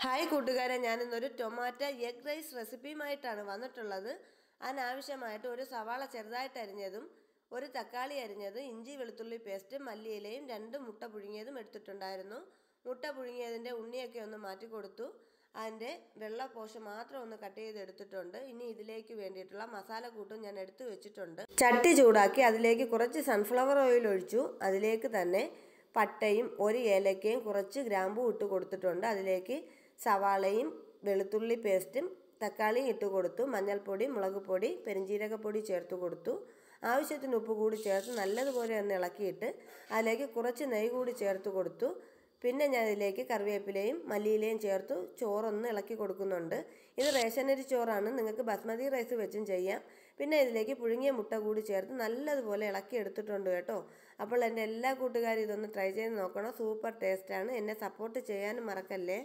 Hi കൂട്ടുകാരെ, ഞാനിന്നൊരു tomato egg rice റെസിപ്പിയുമായിട്ടാണ് വന്നിട്ടുള്ളത്. അതിനാവശ്യമായിട്ട് ഒരു സവാള ചെറുതായിട്ട് അരിഞ്ഞതും, ഒരു തക്കാളി അരിഞ്ഞതും, ഇഞ്ചി വെളുത്തുള്ളി പേസ്റ്റ്, മല്ലിയിലയും 2 മുട്ട പുഴുങ്ങിയതും എടുത്തിട്ടുണ്ടായിരുന്നു. മുട്ട പുഴുങ്ങിയതിൻ്റെ ഉണ്ണിയൊക്കെ ഒന്ന് മാറ്റി കൊടുത്തു. അതിൻ്റെ വെള്ള പോഷൻ മാത്രം ഒന്ന് കട്ട് ചെയ്ത് എടുത്തിട്ടുണ്ട്. ഇനി ഇതിലേക്ക് വേണ്ടിയിട്ടുള്ള മസാല കൂട്ടും ഞാൻ എടുത്തു വെച്ചിട്ടുണ്ട്. ചട്ടി ചൂടാക്കി അതിലേക്ക് കുറച്ച് സൺഫ്ലവർ ഓയിൽ ഒഴിച്ചു. അതിലേക്ക് തന്നെ പട്ടയും ഒരു ഏലക്കയും കുറച്ച് ഗ്രാമ്പും ഇട്ട് കൊടുത്തിട്ടുണ്ട്. അതിലേക്ക് സവാളയും വെളുത്തുള്ളി പേസ്റ്റും തക്കാളിയും ഇട്ട് കൊടുത്തു. മഞ്ഞൾപ്പൊടി, മുളക് പൊടി, പെരിഞ്ജീരകപ്പൊടി ചേർത്ത് കൊടുത്തു. ആവശ്യത്തിന് ഉപ്പ് കൂടി ചേർത്ത് നല്ലതുപോലെ ഒന്ന് ഇളക്കിയിട്ട് അതിലേക്ക് കുറച്ച് നെയ്യ് കൂടി ചേർത്ത് കൊടുത്തു. പിന്നെ ഞാൻ ഇതിലേക്ക് കറിവേപ്പിലയും മല്ലിയിലയും ചേർത്ത് ചോറൊന്ന് ഇളക്കി കൊടുക്കുന്നുണ്ട്. ഇത് റേഷനരി ചോറാണ്, നിങ്ങൾക്ക് ബസ്മതി റൈസ് വെച്ചും ചെയ്യാം. പിന്നെ ഇതിലേക്ക് പുഴുങ്ങിയ മുട്ട കൂടി ചേർത്ത് നല്ലതുപോലെ ഇളക്കി എടുത്തിട്ടുണ്ട് കേട്ടോ. അപ്പോൾ എൻ്റെ എല്ലാ കൂട്ടുകാരും ഇതൊന്ന് ട്രൈ ചെയ്ത് നോക്കണം. സൂപ്പർ ടേസ്റ്റാണ്. എന്നെ സപ്പോർട്ട് ചെയ്യാനും മറക്കല്ലേ.